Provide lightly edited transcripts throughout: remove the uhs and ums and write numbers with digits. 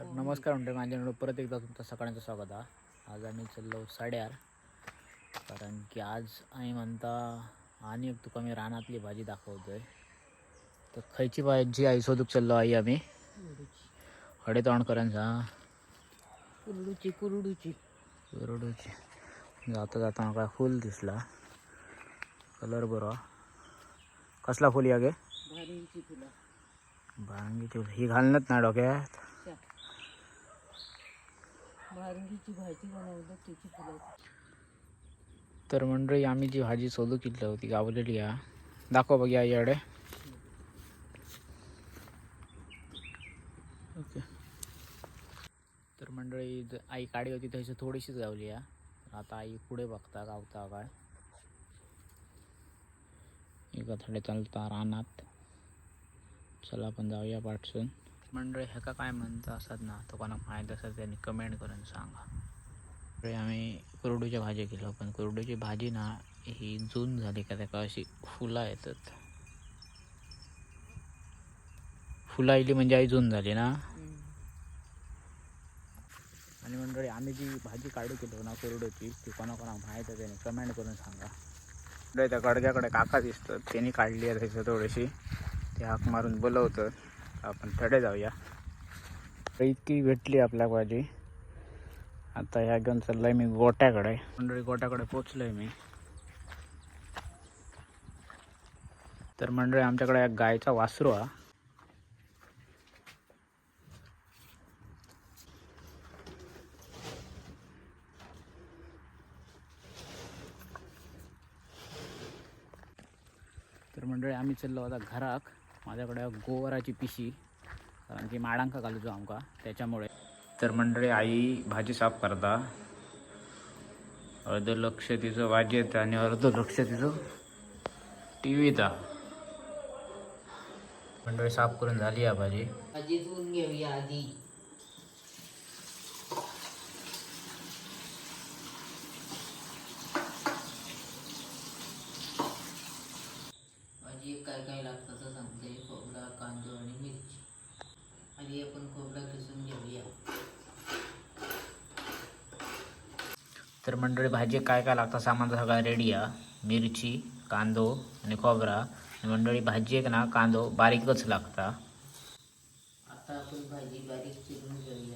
तर नमस्कार म्हणते माझ्याकडे परत एकदा तुमचं सकाळचं स्वागत आहे. आज आम्ही चाललो 8:30 कारण की आज आम्ही म्हणता आणि एक तुका मी रानातली भाजी दाखवतोय. तर खयची भाजी आई शोधूक चाललो आई आम्ही हडे तोंड करायचा कुरडूची जाता जाता म्हाका फूल दिसला. कलर बरो. कसला फूल या गे? भारींची फुलं. भांगीची ही घालणत ना डोक्यात. भांगीची भाजी बनवलं त्याची फुलं. तर मंडळी आम्ही जी भाजी शोधू किल्ली होती गावलेली आहे. दाखव बघ्या याकडे. ओके. तर मंडळी आई काढी होती तशी थोडीशीच गावली आहे. आता आई पुढे बघता गावता काय एका थोडे चालता रानात. चला आपण जाऊया पाठसून. मंडळी ह्याका काय म्हणता असतात ना, तो कोणाक माहीत असत त्यांनी कमेंट करून सांगा. आम्ही कुरडूची भाजी केलो, पण कुरडूची भाजी ना ही जून झाली का त्याका अशी फुलं येतात. फुलं येली म्हणजे आई जून झाली ना. आणि मंडळी आम्ही जी भाजी काढू केलो ना कुरडूची ती कोणाकोणाक माहीत आहे त्याने कमेंट करून सांगा. त्या गडग्याकडे काका दिसतात त्यांनी काढली आहे त्याचं थोडीशी. ते हाक मारून बोलवतं. आपण थडे जाऊया. इतकी भेटली आपल्या भाजी. आता ह्या घेऊन चाललोय मी गोट्याकडे. मंडळी गोट्याकडे पोचलोय मी. तर मंडळी आमच्याकडे एक गायचा वासरू हा. तर मंडळी आम्ही चाललो आता घराक. माझ्याकडे गोवराची पिशी कारण की माडांका घालूचो आमका त्याच्यामुळे. तर मंडळी आई भाजी साफ करता. अर्ध लक्ष तिचं भाजीत आणि अर्ध लक्ष तिचं टीव्हीत. मंडळी साफ करून झाली आहे भाजी. भाजी धुवून घेऊया आधी. भाजी काय काय लागतं तर सांगते. खोबरा, कांदा आणि मिरची. आधी आपण खोबरा किसून घेऊया. तर मंडळी भाजी काय काय लागतं सामान सगळा रेडी आहे. मिरची, कांदो आणि खोबरा. आणि मंडळी भाजी एक ना कांदो बारीकच लागता. आता आपण भाजी बारीक चिरून घेऊया.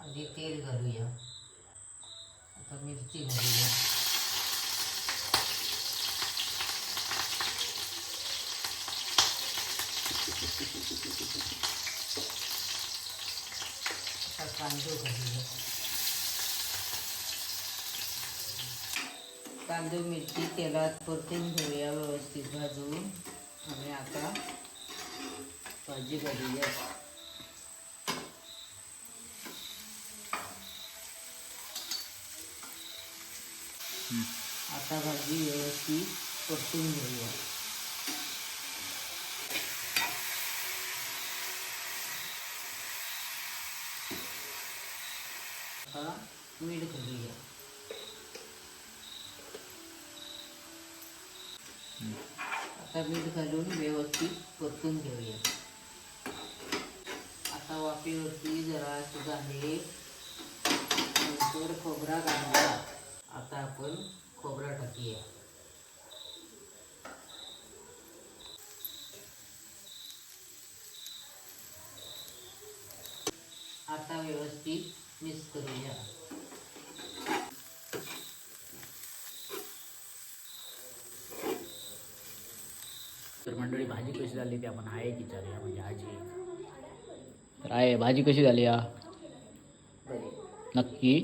आधी तेल घालूया. आता मिरची घालूया. आता कांदो घालूया. कांदो मिरची तेलात परतून घेऊया व्यवस्थित भाजून. आणि आता भाजी घालूया. आता भाजी व्यवस्थित परतून घेऊया. आता मीठ घालूया. आता मीठ घालून व्यवस्थित परतून घेऊया. आता वाफेवरती जरा झाले नंतर खोबरा घालूया. आता आपण खोबरा टाकूया. आता व्यवस्थित मिक्स करूया. तर मंडळी भाजी कशी झाली ती आपण आहे विचारूया. म्हणजे आजी तर आहे भाजी कशी झाली या बरे नक्की.